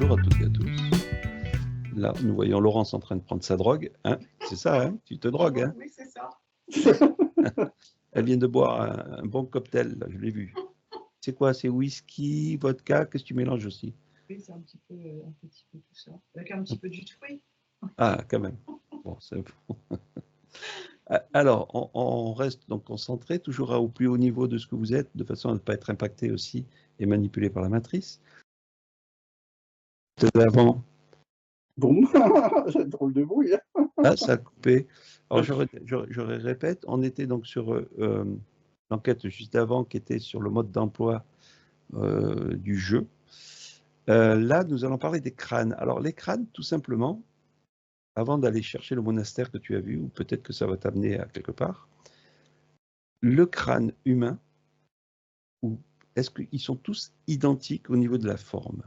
Bonjour à toutes et à tous. Là, nous voyons Laurence en train de prendre sa drogue. Hein, c'est ça, hein? Tu te drogues, hein? Oui, c'est ça. Elle vient de boire un bon cocktail, là, je l'ai vu. C'est quoi? C'est whisky, vodka? Qu'est-ce que tu mélanges aussi? Oui, c'est un petit peu tout ça. Avec un petit peu de jus de fruits. Ah, quand même. Bon, c'est bon. Alors, on reste donc concentré, toujours au plus haut niveau de ce que vous êtes, de façon à ne pas être impacté aussi et manipulé par la matrice. Avant. Bon, j'ai un drôle de bruit. Ah, ça a coupé. Alors, je répète, on était donc sur l'enquête juste avant qui était sur le mode d'emploi du jeu. Là, nous allons parler des crânes. Alors, les crânes, tout simplement, avant d'aller chercher le monastère que tu as vu, ou peut-être que ça va t'amener à quelque part, le crâne humain, ou est-ce qu'ils sont tous identiques au niveau de la forme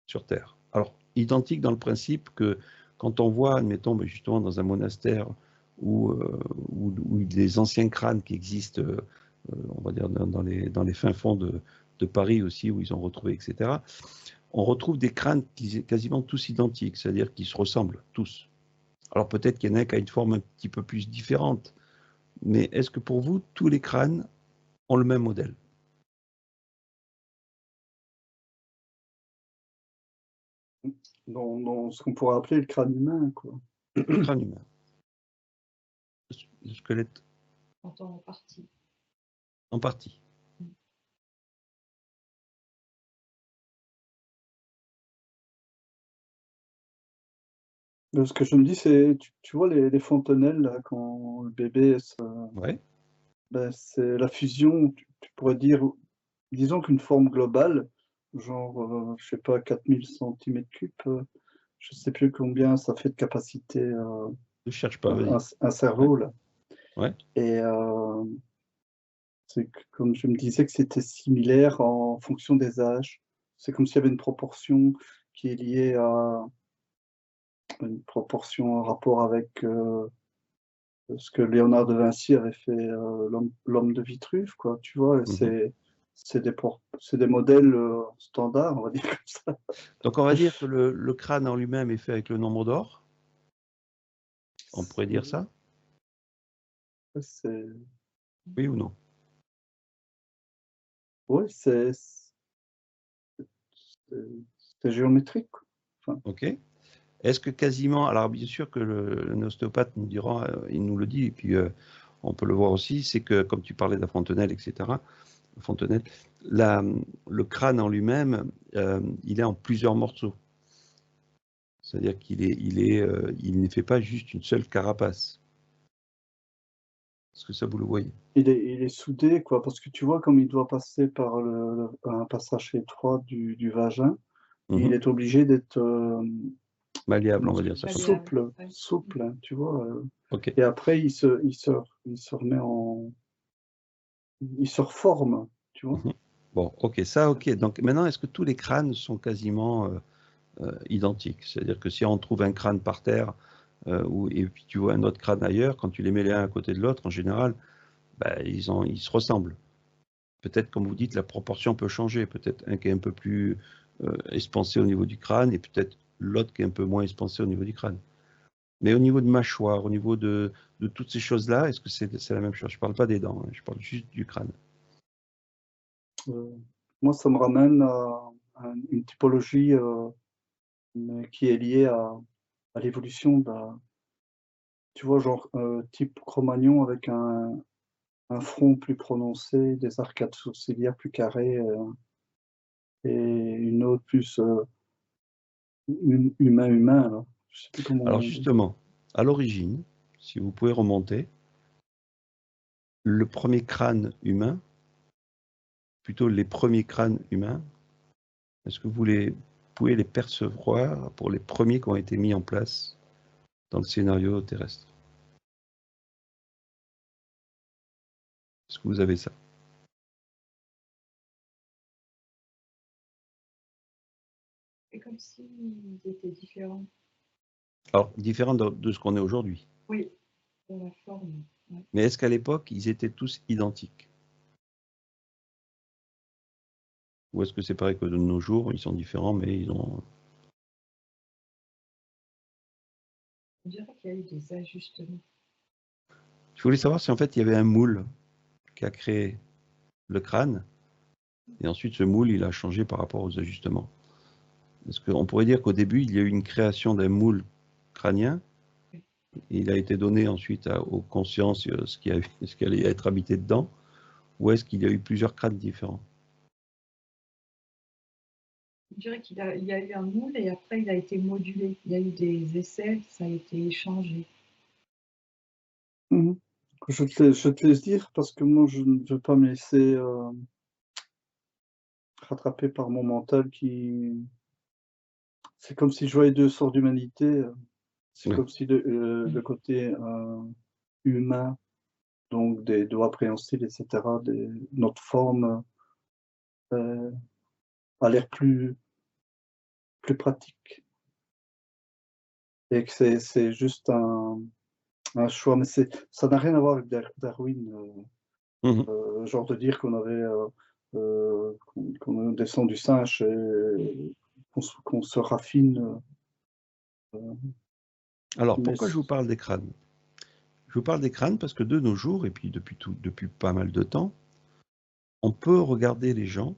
sur Terre? Alors, identiques dans le principe que quand on voit, admettons, justement dans un monastère ou des anciens crânes qui existent, on va dire dans les fins fonds de Paris aussi, où ils ont retrouvé, etc., on retrouve des crânes quasiment tous identiques, c'est-à-dire qu'ils se ressemblent tous. Alors peut-être qu'il y en a qui a une forme un petit peu plus différente, mais est-ce que pour vous, tous les crânes ont le même modèle? Dans ce qu'on pourrait appeler le crâne humain, quoi. Le crâne humain. Le squelette. En partie. En partie. Ce que je me dis, c'est, tu vois, les fontanelles, là, quand le bébé, Ouais. ben, c'est la fusion, tu pourrais dire, disons qu'une forme globale, genre, je sais pas, 4000 cm3, je sais plus combien ça fait de capacité, Ne cherche pas, vas-y. un cerveau, là. Ouais. Et c'est comme je me disais que c'était similaire en fonction des âges. C'est comme s'il y avait une proportion qui est liée à une proportion en rapport avec ce que Léonard de Vinci avait fait, l'homme de Vitruve, quoi, tu vois. C'est des modèles standards, on va dire comme ça. Donc on va dire que le crâne en lui-même est fait avec le nombre d'or. On pourrait dire ça? Oui ou non? Oui, c'est géométrique, quoi. Enfin, OK. Est-ce que quasiment, alors bien sûr que l'ostéopathe nous dira, il nous le dit, et puis on peut le voir aussi, c'est que comme tu parlais de la fontenelle, etc., fontenelle, le crâne en lui-même, il est en plusieurs morceaux. C'est-à-dire il ne fait pas juste une seule carapace. Est-ce que ça vous le voyez? il est soudé, quoi, parce que tu vois, comme il doit passer par un passage étroit du vagin, il est obligé d'être Malléable, on va dire ça. Malléable. souple, hein, tu vois. OK. Et après, il se remet il se reforme, tu vois. Bon, OK, ça, OK. Donc maintenant, est-ce que tous les crânes sont quasiment identiques? C'est-à-dire que si on trouve un crâne par terre, et puis tu vois un autre crâne ailleurs, quand tu les mets les uns à côté de l'autre, en général, ils se ressemblent. Peut-être, comme vous dites, la proportion peut changer. Peut-être un qui est un peu plus expansé au niveau du crâne et peut-être l'autre qui est un peu moins expansé au niveau du crâne. Mais au niveau de mâchoire, au niveau de toutes ces choses-là, est-ce que c'est la même chose? Je ne parle pas des dents, hein, je parle juste du crâne. Moi, ça me ramène à une typologie mais qui est liée à l'évolution tu vois, genre type Cro-Magnon avec un front plus prononcé, des arcades sourcilières plus carrées, et une autre plus humain, là. Je sais plus comment Alors on dit. justement, à l'origine, si vous pouvez remonter, le premier crâne humain, plutôt les premiers crânes humains, est-ce que vous pouvez les percevoir pour les premiers qui ont été mis en place dans le scénario terrestre? Est-ce que vous avez ça? C'est comme s'ils étaient différents. Alors, différent de ce qu'on est aujourd'hui. Oui, dans la forme. Ouais. Mais est-ce qu'à l'époque, ils étaient tous identiques? Ou est-ce que c'est pareil que de nos jours, ils sont différents, mais ils ont... On dirait qu'il y a eu des ajustements. Je voulais savoir si en fait il y avait un moule qui a créé le crâne, et ensuite ce moule, il a changé par rapport aux ajustements. Parce qu'on pourrait dire qu'au début, il y a eu une création d'un moule crânien, et il a été donné ensuite aux consciences ce qui allait être habité dedans, ou est-ce qu'il y a eu plusieurs crânes différents? On dirait qu'il y a eu un moule et après il a été modulé. Il y a eu des essais, ça a été échangé. Mmh. Je te laisse dire parce que moi je ne veux pas me laisser, rattraper par mon mental qui c'est comme si je voyais 2 sortes d'humanité, c'est Oui. comme si le côté, humain, donc des doigts préhensiles et cetera, notre forme, heu, a l'air plus pratique et que c'est juste un choix, mais ça n'a rien à voir avec Darwin, Mhm. genre de dire qu'on avait, qu'on descend du singe et qu'on se raffine, Alors, mais pourquoi je vous parle des crânes? Je vous parle des crânes parce que de nos jours, et puis depuis pas mal de temps, on peut regarder les gens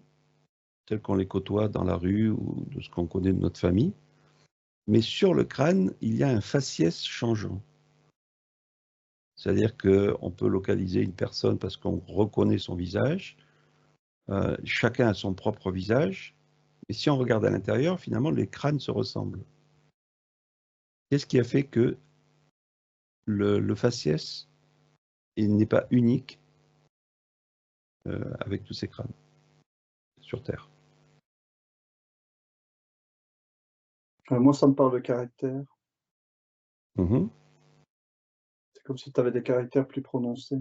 tels qu'on les côtoie dans la rue ou de ce qu'on connaît de notre famille, mais sur le crâne, il y a un faciès changeant. C'est-à-dire qu'on peut localiser une personne parce qu'on reconnaît son visage, chacun a son propre visage, et si on regarde à l'intérieur, finalement, les crânes se ressemblent. Qu'est-ce qui a fait que le faciès n'est pas unique avec tous ces crânes sur Terre? moi ça me parle de caractère. Mhm. C'est comme si tu avais des caractères plus prononcés.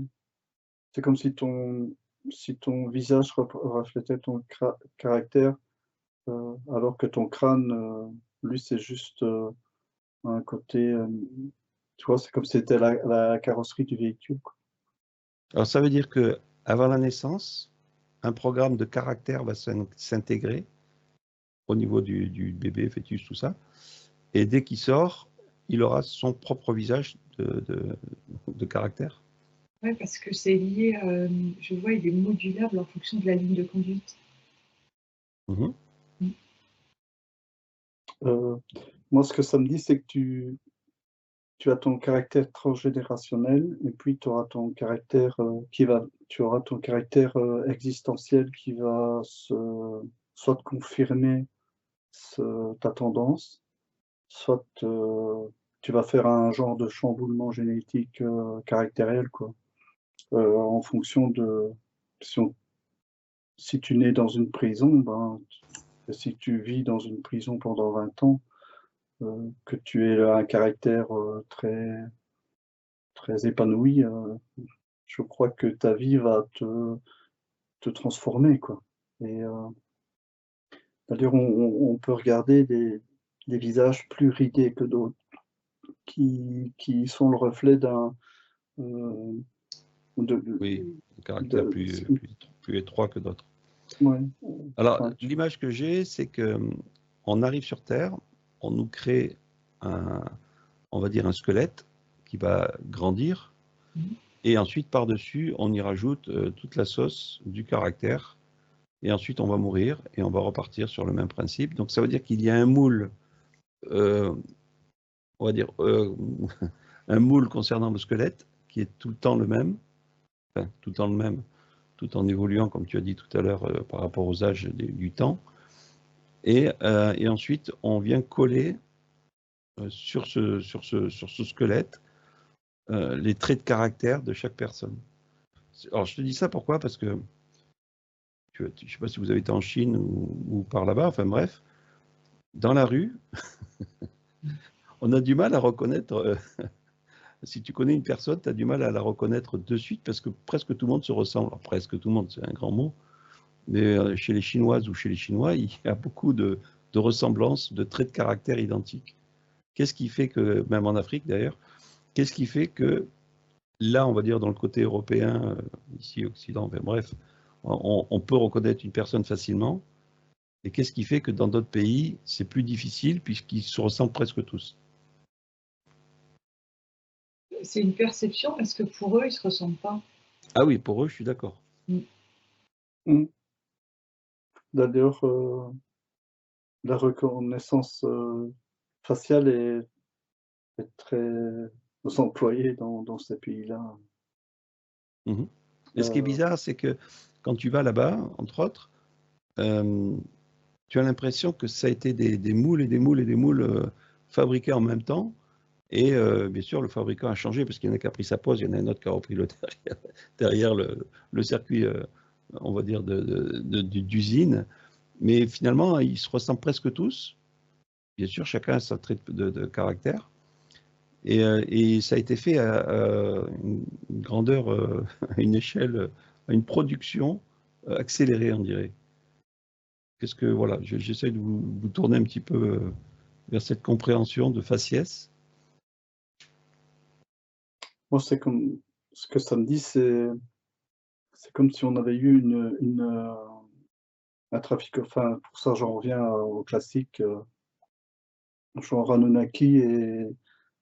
C'est comme si ton visage reflétait ton caractère, alors que ton crâne, lui, c'est juste, un côté, tu vois? C'est comme si c'était la carrosserie du véhicule, quoi. Alors ça veut dire que avant la naissance, un programme de caractère va s'intégrer au niveau du bébé, fœtus, tout ça, et dès qu'il sort, il aura son propre visage de caractère. Ouais, parce que c'est lié, je vois, il est modulable en fonction de la ligne de conduite. Mhm. Mmh. Heu, moi, ce que ça me dit, c'est que tu as ton caractère transgénérationnel et puis tu auras ton caractère, tu auras ton caractère, existentiel qui va soit te confirmer ta tendance, soit, tu vas faire un genre de chamboulement génétique, caractériel, quoi. En fonction de si on si tu nais dans une prison, ben, si tu vis dans une prison pendant 20 ans, que tu aies un caractère, très épanoui, je crois que ta vie va te transformer, quoi. Et c'est-à-dire on peut regarder des visages plus ridés que d'autres, qui sont le reflet heu, Oui, un caractère de plus étroit que d'autres. ouais, Alors, enfin, l'image que j'ai, c'est que on arrive sur Terre, on nous crée un, on va dire un squelette qui va grandir, Mmh. et ensuite par-dessus, on y rajoute toute la sauce du caractère, et ensuite on va mourir et on va repartir sur le même principe. Donc ça veut dire qu'il y a un moule, euh, on va dire un moule concernant le squelette qui est tout le temps le même, enfin tout le temps le même, tout en évoluant comme tu as dit tout à l'heure par rapport aux âges du temps. Et ensuite, on vient coller sur ce squelette les traits de caractère de chaque personne. Alors, je te dis ça pourquoi? Parce que je ne sais pas si vous avez été en Chine ou par là-bas, enfin bref, dans la rue, on a du mal à reconnaître, si tu connais une personne, tu as du mal à la reconnaître de suite parce que presque tout le monde se ressemble. Alors, presque tout le monde, c'est un grand mot, mais chez les Chinoises ou chez les Chinois, il y a beaucoup de ressemblances, de traits de caractère identiques. Qu'est-ce qui fait que, même en Afrique d'ailleurs, qu'est-ce qui fait que là, on va dire dans le côté européen, ici, Occident, ben, bref, on peut reconnaître une personne facilement, Et qu'est-ce qui fait que dans d'autres pays, c'est plus difficile puisqu'ils se ressemblent presque tous? C'est une perception parce que pour eux, ils se ressemblent pas. Ah oui, pour eux, je suis d'accord. Mmh. D'ailleurs, la reconnaissance, faciale est très employée dans ces pays-là. Mhm. Et ce qui est bizarre, c'est que quand tu vas là-bas, entre autres, tu as l'impression que ça a été des moules et des moules et des moules fabriqués en même temps. Et bien sûr, le fabricant a changé parce qu'il y en a qui a pris sa pose, il y en a un autre qui a repris le derrière le circuit, on va dire, d'usine. Mais finalement, ils se ressemblent presque tous. Bien sûr, chacun a sa trait de caractère. Et ça a été fait à une grandeur, à une échelle, à une production accélérée, on dirait. Qu'est-ce que, voilà, j'essaie de vous tourner un petit peu vers cette compréhension de faciès. Moi, c'est comme ce que ça me dit, c'est comme si on avait eu un trafic, enfin, pour ça, j'en reviens au classique, genre Anunnaki et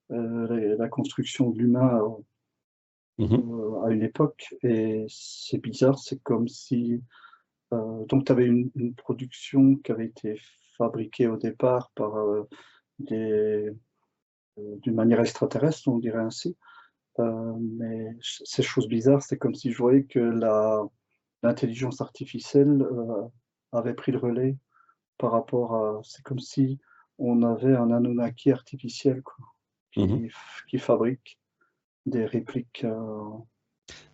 la construction de l'humain, Mhm, à une époque. Et c'est bizarre, c'est comme si, donc tu avais une production qui avait été fabriquée au départ par, des d'une manière extraterrestre, on dirait ainsi. Mais ces choses bizarres, c'est comme si je voyais que l'intelligence artificielle, avait pris le relais par rapport à, c'est comme si on avait un Anunnaki artificiel, quoi, mhm. qui fabrique des répliques,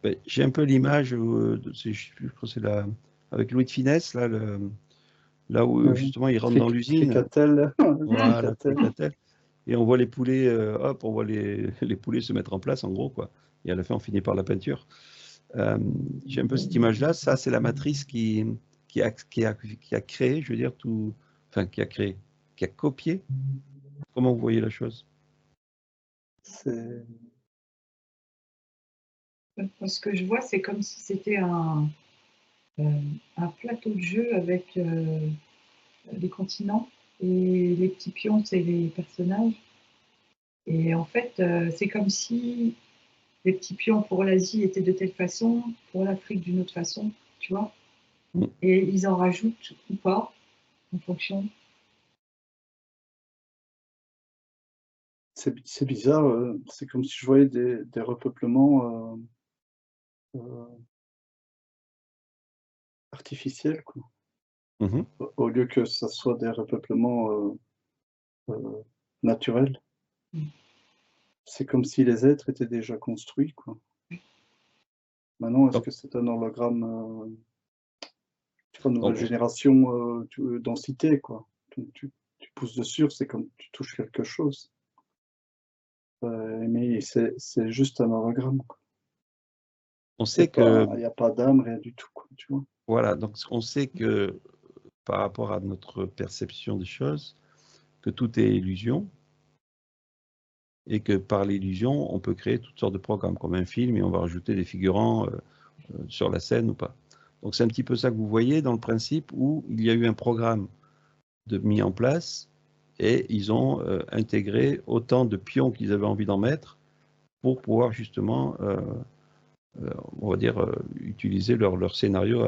Ben, j'ai un peu l'image, je crois que c'est avec Louis de Funès, là, là où justement il rentre dans l'usine, Fricatel, voilà, Fricatel. tricatel, et on voit les poulets, hop, on voit les poulets se mettre en place, en gros, quoi. Et à la fin, on finit par la peinture. Euh, j'ai un peu cette image-là. Ça, c'est la matrice qui a créé, je veux dire, tout, enfin, qui a créé, qui a copié. Comment vous voyez la chose? C'est Moi, ce que je vois, c'est comme si c'était un plateau de jeu avec les continents et les petits pions, c'est les personnages. Et en fait, c'est comme si les petits pions pour l'Asie étaient de telle façon, pour l'Afrique d'une autre façon, tu vois. Mm. Et ils en rajoutent ou pas en fonction. c'est bizarre, c'est comme si je voyais des repeuplements, artificiels, quoi. Mhm. Au lieu que ça soit des repeuplements, heu, naturels. Mm. C'est comme si les êtres étaient déjà construits, quoi. Maintenant, est-ce Donc, que c'est un hologramme, je sais pas, nouvelle donc, génération, densité, quoi. Donc tu pousses dessus, c'est comme tu touches quelque chose. Mais c'est juste un hologramme, quoi. on sait C'est que, pas, il y a pas d'âme, rien du tout, quoi, tu vois? voilà, donc on sait que par rapport à notre perception des choses, que tout est illusion et que par l'illusion, on peut créer toutes sortes de programmes, comme un film, et on va rajouter des figurants sur la scène ou pas. Donc c'est un petit peu ça que vous voyez dans le principe où il y a eu un programme mis en place et ils ont intégré autant de pions qu'ils avaient envie d'en mettre pour pouvoir justement, on va dire, utiliser leur scénario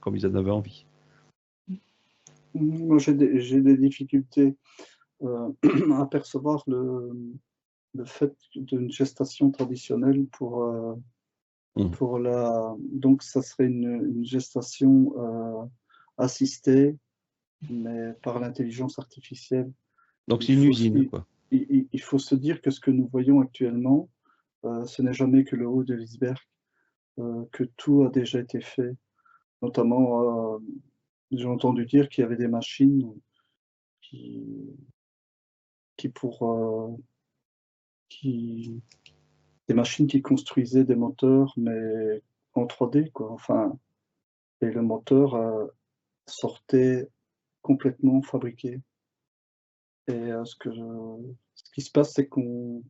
comme ils en avaient envie. Moi, j'ai des difficultés, à percevoir le fait d'une gestation traditionnelle Mmh. pour la, donc ça serait une gestation, assistée, mais par l'intelligence artificielle. Donc Il c'est une faut usine, quoi. il faut se dire que ce que nous voyons actuellement, ce n'est jamais que le haut de l'iceberg, que tout a déjà été fait. Notamment, j'ai entendu dire qu'il y avait des machines qui qui pour, qui des machines qui construisaient des moteurs, mais en 3D, quoi. Enfin, et le moteur, sortait complètement fabriqué. Et ce qui se passe, c'est qu'on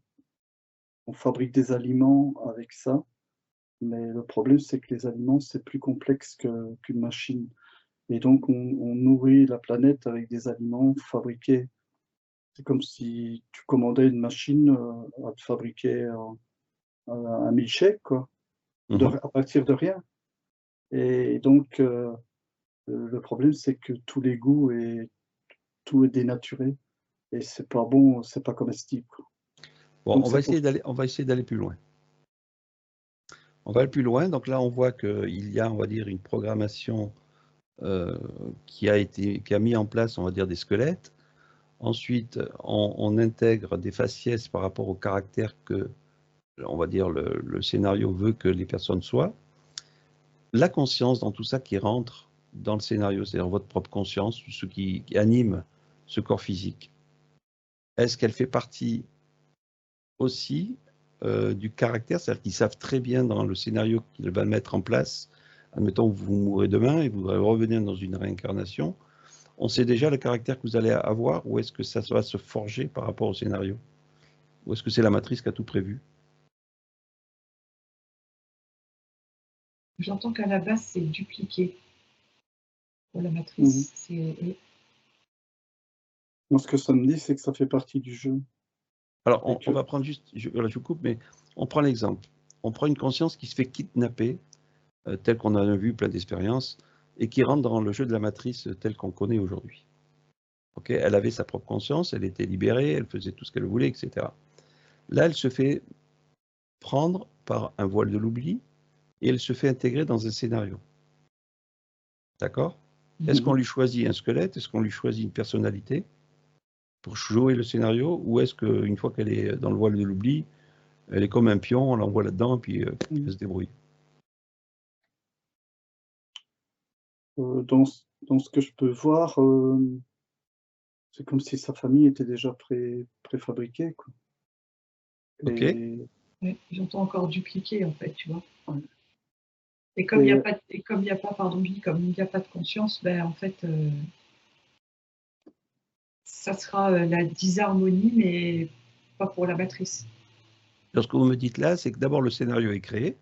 fabrique des aliments avec ça, mais le problème, c'est que les aliments, c'est plus complexe qu'une machine. Et donc, on nourrit la planète avec des aliments fabriqués. C'est comme si tu commandais une machine à te fabriquer un milkshake, quoi, à partir de rien. Et donc, le problème, c'est que tous les goûts et tout est dénaturé. Et c'est pas bon, c'est pas comestible, quoi. Bon, Donc, on va essayer d'aller plus loin. On va aller plus loin. Donc là, on voit qu'il y a, on va dire, une programmation qui a mis en place, on va dire, des squelettes. Ensuite, on intègre des faciès par rapport au caractère que, on va dire, le scénario veut que les personnes soient. La conscience dans tout ça qui rentre dans le scénario, c'est-à-dire votre propre conscience, ce qui anime ce corps physique. Est-ce qu'elle fait partie aussi du caractère, c'est-à-dire qu'ils savent très bien dans le scénario qu'ils va mettre en place, admettons que vous mourrez demain et vous revenez dans une réincarnation, on sait déjà le caractère que vous allez avoir, ou est-ce que ça va se forger par rapport au scénario? Ou est-ce que c'est la matrice qui a tout prévu? J'entends qu'à la base, c'est dupliqué pour la matrice. Moi, ce que ça me dit, c'est que ça fait partie du jeu. Alors, on va prendre juste, je vous coupe, mais on prend l'exemple. On prend une conscience qui se fait kidnapper, telle qu'on en a vu plein d'expériences, et qui rentre dans le jeu de la matrice tel qu'on connaît aujourd'hui. Okay, elle avait sa propre conscience, elle était libérée, elle faisait tout ce qu'elle voulait, etc. Là, elle se fait prendre par un voile de l'oubli et elle se fait intégrer dans un scénario. D'accord? Est-ce qu'on lui choisit un squelette? Est-ce qu'on lui choisit une personnalité pour jouer le scénario? Ou est-ce qu'une fois qu'elle est dans le voile de l'oubli, elle est comme un pion, on l'envoie là-dedans et puis elle se débrouille? Dans ce que je peux voir, c'est comme si sa famille était déjà préfabriquée, quoi. Ok. Et Oui, j'entends encore dupliquer, en fait, tu vois. ouais. Et comme il n'y a pas, pardon, comme il n'y a pas de conscience, ben en fait, ça sera la disharmonie, mais pas pour la matrice. Alors, ce que vous me dites là, c'est que d'abord le scénario est créé,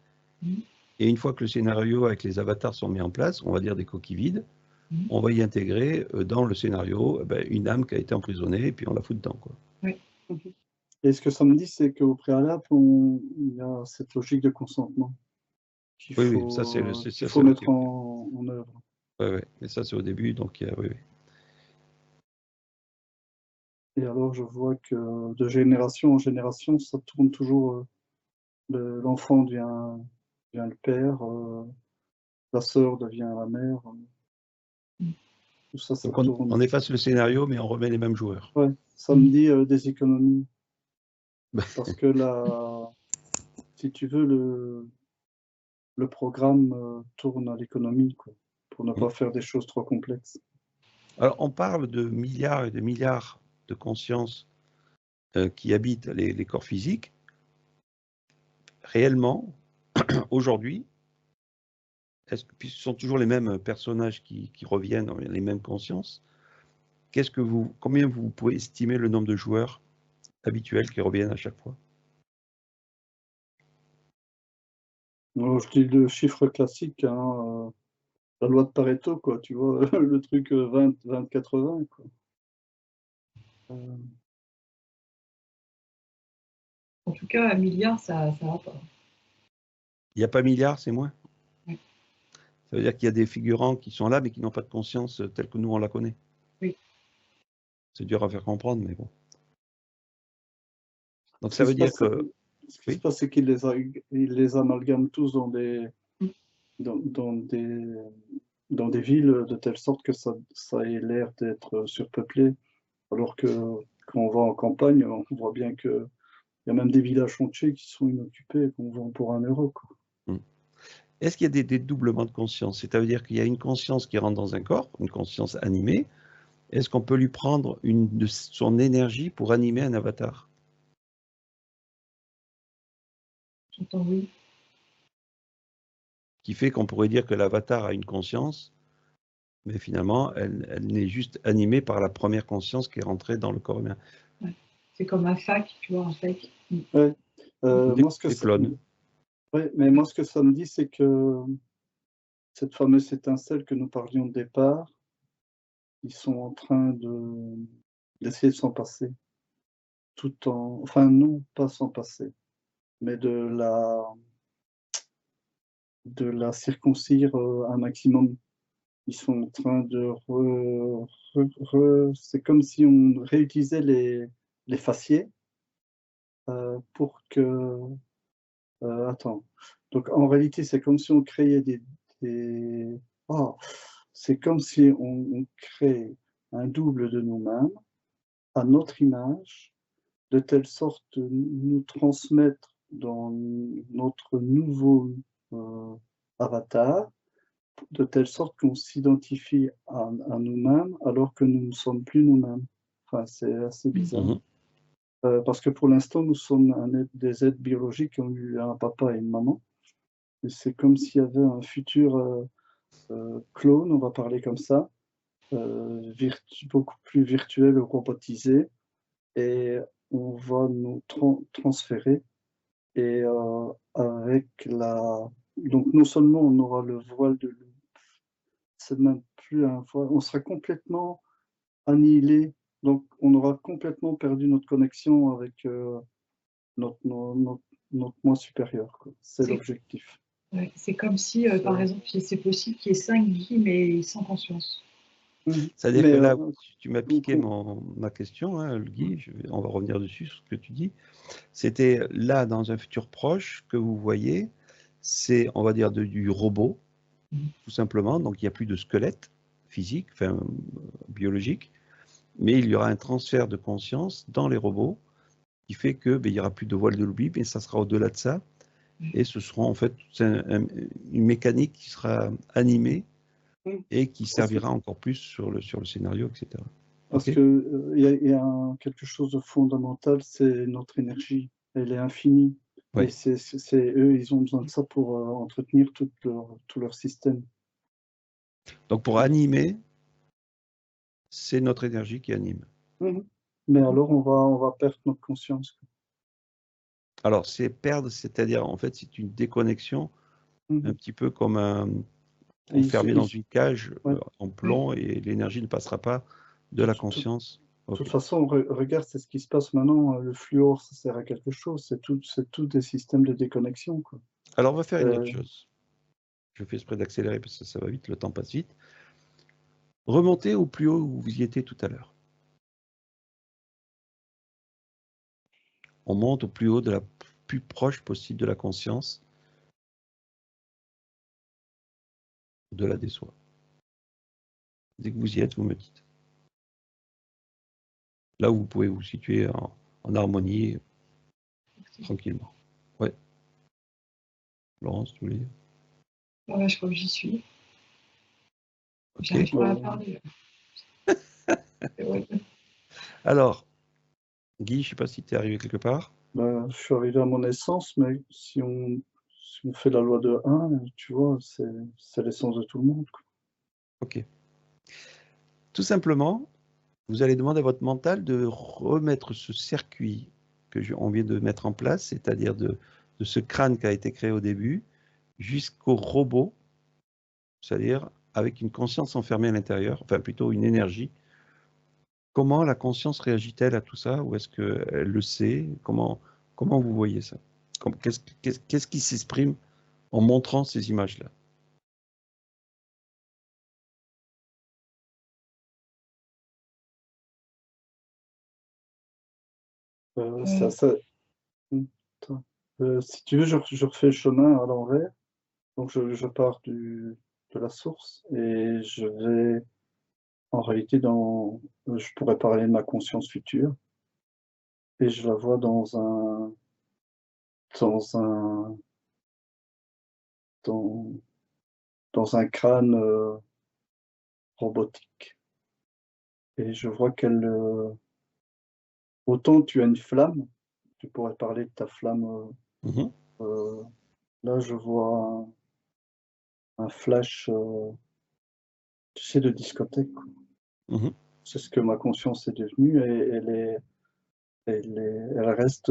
et une fois que le scénario avec les avatars sont mis en place, on va dire des coquilles vides, on va y intégrer dans le scénario une âme qui a été emprisonnée, et puis on la fout dedans, quoi. Oui. Et ce que ça me dit, c'est qu'au préalable, il y a cette logique de consentement qu'il Oui, ça faut mettre en œuvre. Oui, mais ça c'est au début, donc oui. Et alors, je vois que de génération en génération, ça tourne toujours, l'enfant devient le père, la sœur devient la mère. Tout ça, ça Donc tourne. on efface le scénario, mais on remet les mêmes joueurs. Ouais, ça me dit des économies. Parce que si tu veux, le programme tourne à l'économie, quoi, pour ne pas faire des choses trop complexes. Alors on parle de milliards et de milliards de consciences qui habitent les corps physiques. Réellement, aujourd'hui, puis ce sont toujours les mêmes personnages qui reviennent, les mêmes consciences, combien vous pouvez estimer le nombre de joueurs habituels qui reviennent à chaque fois? Je dis le chiffre classique, hein, la loi de Pareto, quoi, tu vois, le truc 20-20-80, quoi. En tout cas, un milliard, ça va pas. Il n'y a pas milliard, c'est moins? Oui. Ça veut dire qu'il y a des figurants qui sont là, mais qui n'ont pas de conscience telle que nous, on la connaît. Oui. C'est dur à faire comprendre, mais bon. Donc ça veut dire que... Ce qui se passe, c'est qu'il les amalgame tous dans des villes de telle sorte que ça ait l'air d'être surpeuplé. Alors que quand on va en campagne, on voit bien qu'il y a même des villages entiers qui sont inoccupés et qu'on vend pour 1 €, quoi. Est-ce qu'il y a des dédoublements de conscience? C'est-à-dire qu'il y a une conscience qui rentre dans un corps, une conscience animée. Est-ce qu'on peut lui prendre de son énergie pour animer un avatar? J'entends oui. Qui fait qu'on pourrait dire que l'avatar a une conscience, mais finalement, elle n'est juste animée par la première conscience qui est rentrée dans le corps humain. Ouais. C'est comme un fac, tu vois, un fake. Ouais. Moi, Des clones. ouais, mais moi, ce que ça me dit, c'est que cette fameuse étincelle que nous parlions au départ, ils sont en train d'essayer de s'en passer, tout en enfin non, pas s'en passer, mais de la circoncire, un maximum. Ils sont en train de c'est comme si on réutilisait les faciès, pour que, attends, donc en réalité, c'est comme si on créait des oh! C'est comme si on crée un double de nous-mêmes à notre image, de telle sorte nous transmettre dans notre nouveau, heu, avatar, de telle sorte qu'on s'identifie à nous-mêmes alors que nous ne sommes plus nous-mêmes. Enfin, c'est assez bizarre. Mhm. Parce que pour l'instant, nous sommes des êtres biologiques qui ont eu un papa et une maman et c'est comme s'il y avait un futur, clone, on va parler comme ça, beaucoup plus virtuel ou robotisé et on va nous transférer et avec la donc non seulement on aura le voile de c'est même plus un voile, on sera complètement annihilé, donc on aura complètement perdu notre connexion avec, notre no notre notre moi supérieur, quoi. C'est C'est l'objectif. ouais, c'est comme si, par C'est exemple, c'est possible qu'il y ait 5 Guy, mais sans conscience. C'est-à-dire mais que là, tu m'as donc piqué ma question, hein, Guy, on va revenir dessus sur ce que tu dis. C'était là, dans un futur proche, que vous voyez, c'est, on va dire, du robot, tout simplement. Donc, il n'y a plus de squelette physique, enfin, biologique, mais il y aura un transfert de conscience dans les robots qui fait que il n'y aura plus de voile de l'oubli, mais ça sera au-delà de ça. Et ce sera en fait une mécanique qui sera animée et qui parce que servira encore plus sur le scénario, etc. parce Ok. que, il y a quelque chose de fondamental, c'est notre énergie. Elle est infinie et Oui. c'est eux, ils ont besoin de ça pour, entretenir tout leur système. Donc pour animer, c'est notre énergie qui anime. Mmh. Mais alors on va perdre notre conscience. Alors c'est perdre, c'est-à-dire en fait c'est une déconnexion, un Mmh. petit peu comme Et enfermé dans une cage ouais. en plomb et l'énergie ne passera pas de De la toute conscience. toute Ok. façon, regarde, c'est ce qui se passe maintenant, le fluor, ça sert à quelque chose, c'est tout des systèmes de déconnexion, quoi. Alors on va faire une autre Heu, chose. Je fais exprès d'accélérer parce que ça va vite, le temps passe vite. Remontez au plus haut où vous y étiez tout à l'heure. On monte au plus haut de la plus proche possible de la conscience, au-delà des soi. Dès que vous y êtes, vous me dites. Là où vous pouvez vous situer en harmonie, tranquillement. Ouais. Laurence, tu voulais dire? Voilà, je crois que j'y suis. Ok. J'arrive pas à parler. Ouais. Alors, Guy, je ne sais pas si tu es arrivé quelque part. bah, je suis arrivé à mon essence, mais si on fait la loi de 1, tu vois, c'est l'essence de tout le monde, quoi. Ok. Tout simplement, vous allez demander à votre mental de remettre ce circuit on vient de mettre en place, c'est-à-dire de ce crâne qui a été créé au début, jusqu'au robot, c'est-à-dire avec une conscience enfermée à l'intérieur, enfin plutôt une énergie. Comment la conscience réagit-elle à tout ça? Ou est-ce qu'elle le sait? Comment vous voyez ça? Qu'est-ce qui s'exprime en montrant ces images-là? Ça Euh, ça mmh, attends, si tu veux, je refais le chemin à l'envers. Donc je pars de la source et je vais en réalité je pourrais parler de ma conscience future et je la vois dans un dans dans un crâne, robotique et je vois qu'elle, autant tu as une flamme, tu pourrais parler de ta flamme, Mhm, heu, là je vois un flash, tu sais, de discothèque, quoi. mhm. C'est ce que ma conscience est devenue et elle reste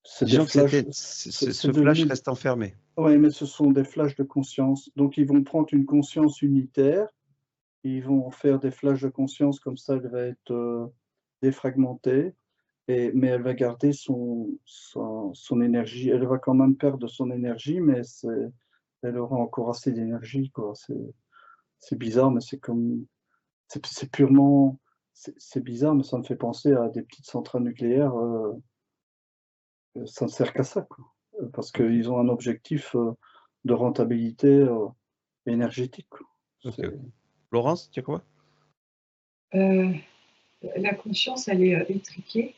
C'est des Disons que flashs, ce flash reste enfermé. Oui, mais ce sont des flashs de conscience. Donc, ils vont prendre une conscience unitaire, ils vont en faire des flashs de conscience, comme ça, elle va être défragmentée, mais elle va garder son énergie. Elle va quand même perdre son énergie, mais elle aura encore assez d'énergie, quoi. C'est bizarre, mais c'est purement, c'est bizarre, mais ça me fait penser à des petites centrales nucléaires. Ça ne sert qu'à ça, quoi. Parce qu'ils ont un objectif de rentabilité énergétique, quoi. Okay. Laurence, tu as quoi? La conscience, elle est étriquée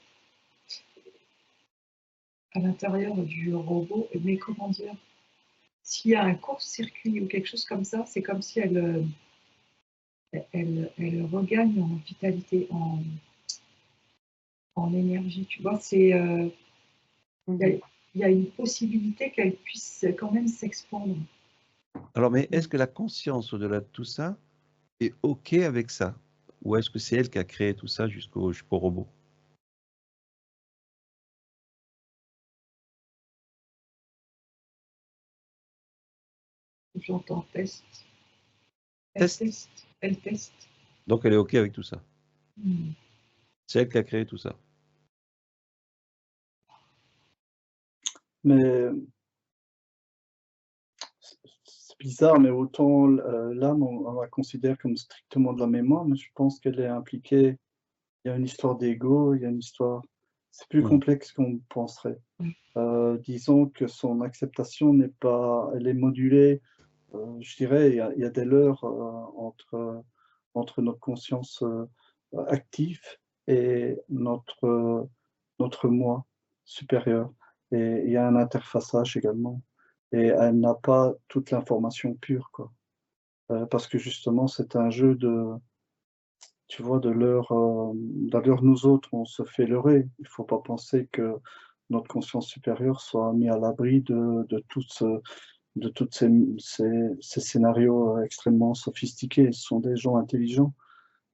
à l'intérieur du robot, mais comment dire? S'il y a un court-circuit ou quelque chose comme ça, c'est comme si elle regagne en vitalité, en énergie. Tu vois, il y a une possibilité qu'elle puisse quand même s'expandre. Alors, mais est-ce que la conscience, au-delà de tout ça, est OK avec ça? Ou est-ce que c'est elle qui a créé tout ça jusqu'au robot? J'entends test. Test. Elle teste. Donc, elle est OK avec tout ça. Hmm. C'est elle qui a créé tout ça. Mais c'est bizarre, mais autant l'âme, on la considère comme strictement de la mémoire, mais je pense qu'elle est impliquée. Il y a une histoire d'ego, il y a une histoire. C'est plus complexe qu'on penserait. Disons que son acceptation n'est pas, elle est modulée. Je dirais, il y a des leurres entre notre conscience active et notre moi supérieur. Et il y a un interfaçage également. Et elle n'a pas toute l'information pure, quoi. Parce que justement, c'est un jeu tu vois, d'ailleurs, nous autres, on se fait leurrer. Il ne faut pas penser que notre conscience supérieure soit mise à l'abri de tous ces scénarios extrêmement sophistiqués. Ce sont des gens intelligents,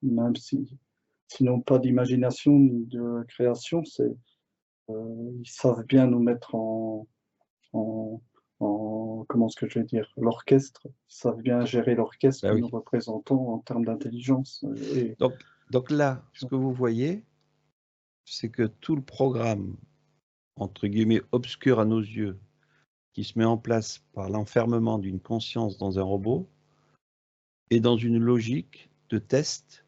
même s'ils n'ont pas d'imagination ni de création, ils savent bien nous mettre en, comment est-ce que je vais dire, l'orchestre. Ils savent bien gérer l'orchestre que nous représentons en termes d'intelligence. Donc là, ce que vous voyez, c'est que tout le programme, entre guillemets, obscur à nos yeux, qui se met en place par l'enfermement d'une conscience dans un robot, est dans une logique de test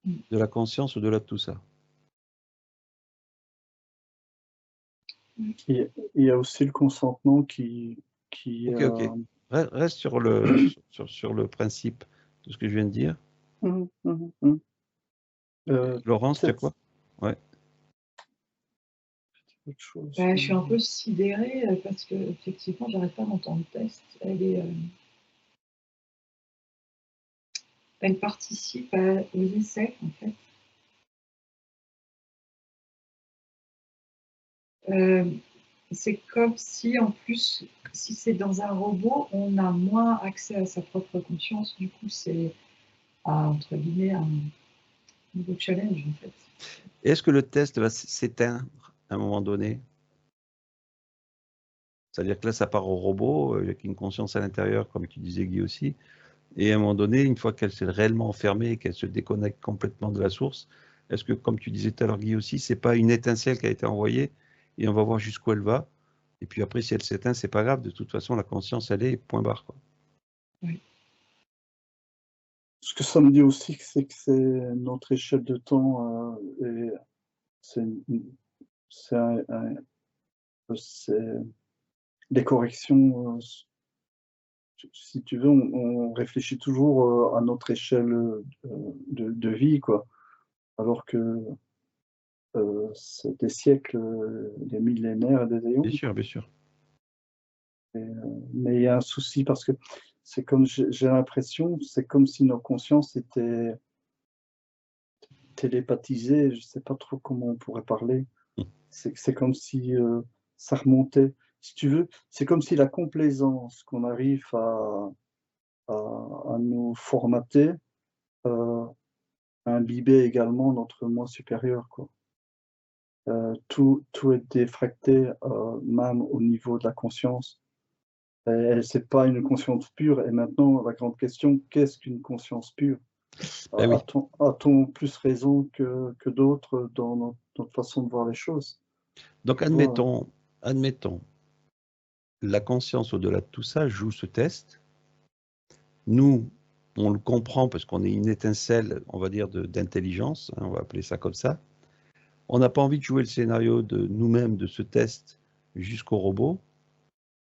de la conscience au-delà de tout ça. Il y a aussi le consentement qui Ok. Reste sur le principe de ce que je viens de dire. Laurence, tu as quoi? Ouais. Je suis un peu sidérée parce que effectivement, j'arrête pas d'entendre test. Elle participe aux essais, en fait. C'est comme si, en plus, si c'est dans un robot, on a moins accès à sa propre conscience. Du coup, c'est, entre guillemets, un nouveau challenge, en fait. Est-ce que le test va s'éteindre à un moment donné? C'est-à-dire que là, ça part au robot, avec une conscience à l'intérieur, comme tu disais, Guy aussi. Et à un moment donné, une fois qu'elle s'est réellement enfermée et qu'elle se déconnecte complètement de la source, est-ce que, comme tu disais tout à l'heure, Guy aussi, c'est pas une étincelle qui a été envoyée et on va voir jusqu'où elle va? Et puis après, si elle s'éteint, c'est pas grave. De toute façon, la conscience, elle est point barre, quoi. Oui. Ce que ça me dit aussi, c'est que c'est notre échelle de temps et c'est des corrections. Si tu veux, on réfléchit toujours à notre échelle de vie, quoi. Alors que c'est des siècles, des millénaires et des éons. Bien sûr, bien sûr. Mais il y a un souci parce que c'est comme j'ai l'impression, c'est comme si nos consciences étaient télépathisées, je ne sais pas trop comment on pourrait parler. C'est comme si ça remontait. Si tu veux, c'est comme si la complaisance qu'on arrive à nous formater imbibait également notre moi supérieur, quoi. tout est défracté, même au niveau de la conscience. C'est pas une conscience pure. Et maintenant, la grande question, qu'est-ce qu'une conscience pure? Ben oui. A-t-on plus raison que d'autres dans notre façon de voir les choses? Donc admettons, la conscience au-delà de tout ça joue ce test. Nous, on le comprend parce qu'on est une étincelle, on va dire, d'intelligence, hein, on va appeler ça comme ça. On n'a pas envie de jouer le scénario de nous-mêmes, de ce test jusqu'au robot.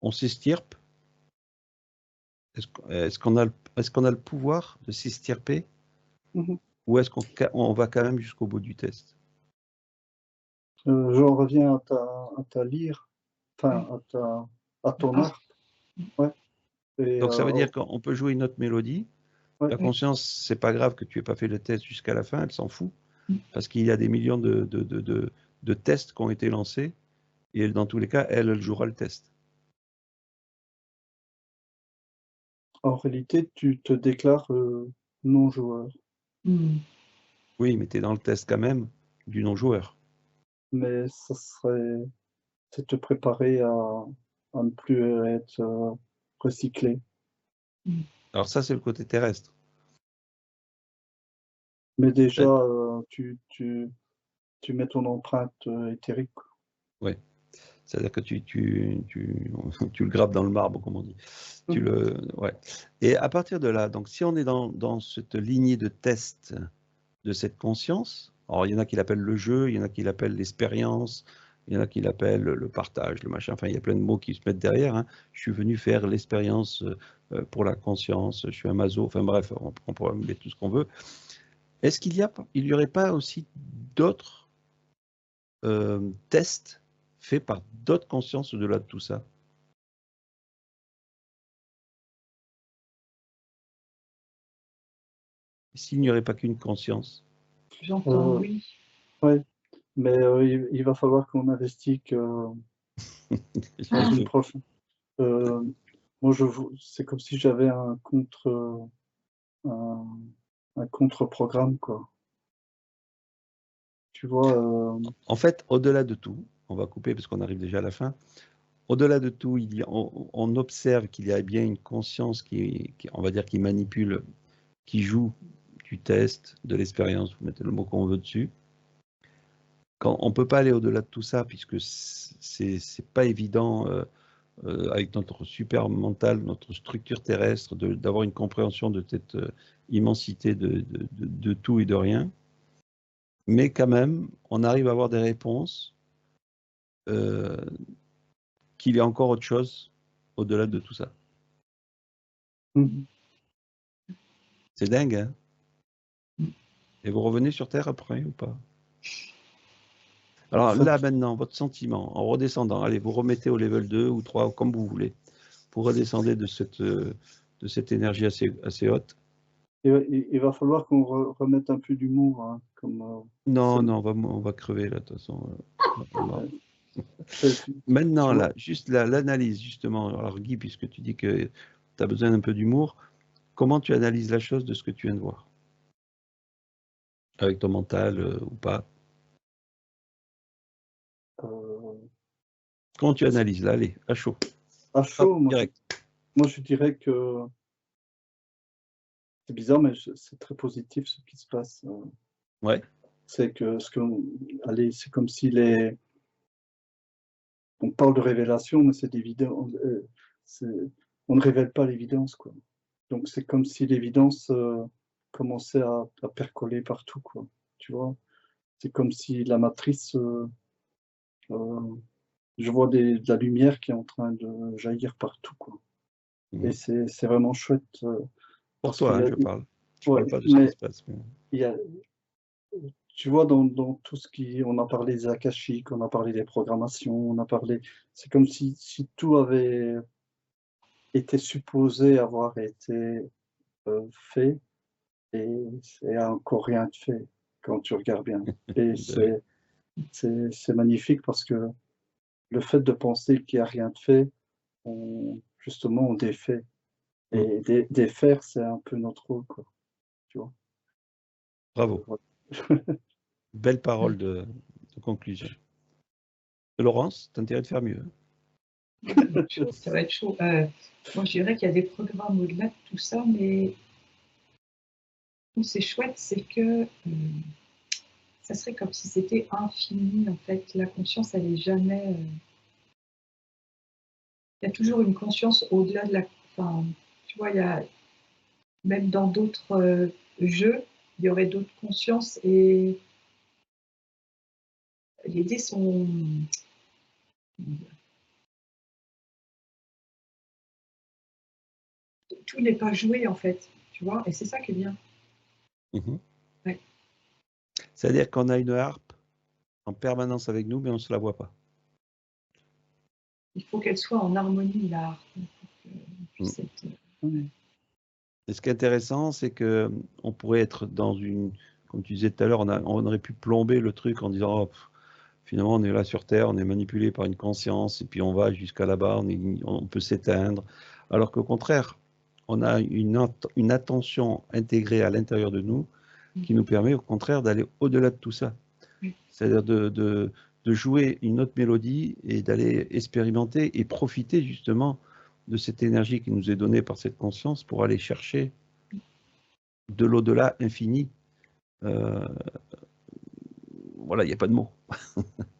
On s'estirpe. Est-ce qu'on a le pouvoir de s'estirper ou est-ce qu'on va quand même jusqu'au bout du test? J'en reviens à ta lyre, enfin à ton art. Ouais. Et, Donc ça veut dire qu'on peut jouer une autre mélodie. ouais. La conscience, c'est pas grave que tu aies pas fait le test jusqu'à la fin, elle s'en fout. Parce qu'il y a des millions de tests qui ont été lancés. Et dans tous les cas, elle jouera le test. En réalité, tu te déclares non-joueur. Oui, mais tu es dans le test quand même du non-joueur. Mais c'est te préparer à ne plus être recyclé. Alors ça, c'est le côté terrestre. Mais déjà, tu mets ton empreinte éthérique. Oui, c'est-à-dire que tu le graves dans le marbre, comme on dit. Ouais. Et à partir de là, donc si on est dans cette lignée de test de cette conscience, alors il y en a qui l'appellent le jeu, il y en a qui l'appellent l'expérience, il y en a qui l'appellent le partage, le machin, enfin il y a plein de mots qui se mettent derrière. Hein. Je suis venu faire l'expérience pour la conscience, je suis un maso, enfin bref, on pourrait mettre tout ce qu'on veut. Est-ce qu'il y aurait pas aussi d'autres tests faits par d'autres consciences au-delà de tout ça? S'il n'y aurait pas qu'une conscience? J'entends, oui. Ouais, mais il va falloir qu'on investigue dans une prochaine. Moi, c'est comme si j'avais un contre-programme, quoi. Tu vois, En fait, au-delà de tout, on va couper parce qu'on arrive déjà à la fin. Au-delà de tout, on observe qu'il y a bien une conscience on va dire, qui manipule, qui joue du test, de l'expérience, vous mettez le mot qu'on veut dessus. On ne peut pas aller au-delà de tout ça, puisque c'est pas évident avec notre super mental, notre structure terrestre, d'avoir une compréhension de cette immensité de tout et de rien. Mais quand même, on arrive à avoir des réponses qu'il y a encore autre chose au-delà de tout ça. C'est dingue, hein? Et vous revenez sur Terre après ou pas? Alors là, maintenant, votre sentiment, en redescendant, allez, vous remettez au level 2 ou 3, comme vous voulez. Vous redescendez de cette énergie assez haute. il va falloir qu'on remette un peu d'humour. Hein, non, on va crever là, de toute façon. Maintenant, là, juste l'analyse, justement. Alors Guy, puisque tu dis que tu as besoin d'un peu d'humour, comment tu analyses la chose de ce que tu viens de voir? Avec ton mental ou pas? Comment tu analyses là? Allez, à chaud. À chaud, hop, direct. Moi je dirais que c'est bizarre, mais c'est très positif ce qui se passe. Ouais. C'est allez, c'est comme si on parle de révélation, mais c'est d'évidence. On ne révèle pas l'évidence, quoi. Donc c'est comme si l'évidence commençait à percoler partout, quoi. Tu vois? C'est comme si la matrice, je vois de la lumière qui est en train de jaillir partout, quoi. Et c'est vraiment chouette. Pour toi, hein, je parle. Je Ouais, parle pas de ce qui se passe. il y a, tu vois, dans tout ce on a parlé des akashiques, on a parlé des programmations, c'est comme si tout avait été supposé avoir été fait et encore rien de fait quand tu regardes bien. Et c'est magnifique parce que le fait de penser qu'il n'y a rien de fait, justement, on défait. Et défaire, c'est un peu notre rôle, quoi. Tu vois. Bravo. Belle parole de conclusion. Laurence, t'as intérêt de faire mieux. Ça va être chaud. Moi, je dirais qu'il y a des programmes au-delà de tout ça, mais où c'est chouette, c'est que ça serait comme si c'était infini, en fait. La conscience, elle n'est jamais... il y a toujours une conscience au-delà de la... Enfin, tu vois, il y a... Même dans d'autres jeux, il y aurait d'autres consciences et les dés sont... Tout n'est pas joué, en fait, tu vois, et c'est ça qui est bien. Ouais. C'est-à-dire qu'on a une harpe en permanence avec nous, mais on ne se la voit pas. Il faut qu'elle soit en harmonie, la harpe, pour qu'elle puisse être... Et ce qui est intéressant, c'est qu'on pourrait être dans une... Comme tu disais tout à l'heure, on aurait pu plomber le truc en disant oh, finalement, on est là sur Terre, on est manipulé par une conscience, et puis on va jusqu'à là-bas, on peut s'éteindre. Alors qu'au contraire, on a une attention intégrée à l'intérieur de nous qui nous permet au contraire d'aller au-delà de tout ça. C'est-à-dire de jouer une autre mélodie et d'aller expérimenter et profiter justement de cette énergie qui nous est donnée par cette conscience pour aller chercher de l'au-delà infini. Voilà, il n'y a pas de mots.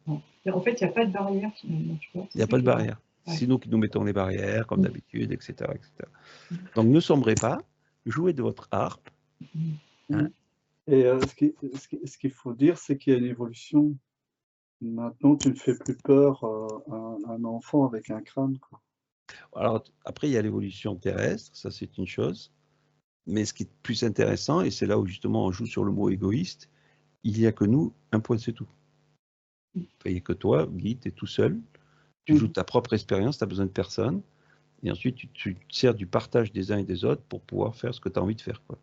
En fait, il n'y a pas de barrière finalement. Il n'y a pas de barrière. Ouais. C'est nous qui nous mettons les barrières, comme d'habitude, etc., etc. Donc ne sombrez pas, jouez de votre harpe. Hein. Et ce qu'il faut dire, c'est qu'il y a une évolution. Maintenant, tu ne fais plus peur à un enfant avec un crâne, quoi. Alors, après, il y a l'évolution terrestre, ça c'est une chose. Mais ce qui est plus intéressant, et c'est là où justement on joue sur le mot égoïste, il n'y a que nous, un point c'est tout. Il n'y a que toi, Guy, tu es tout seul, tu joues ta propre expérience, tu n'as besoin de personne, et ensuite tu te sers du partage des uns et des autres pour pouvoir faire ce que tu as envie de faire, quoi.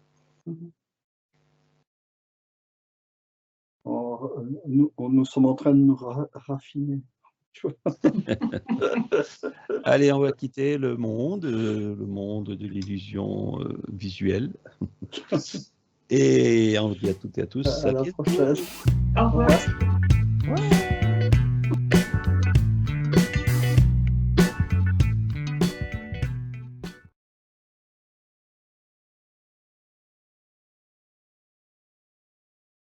Nous sommes en train de nous raffiner. Allez, on va quitter le monde de l'illusion visuelle. Et on dit à toutes et à tous. À la prochaine. Au revoir. Ouais.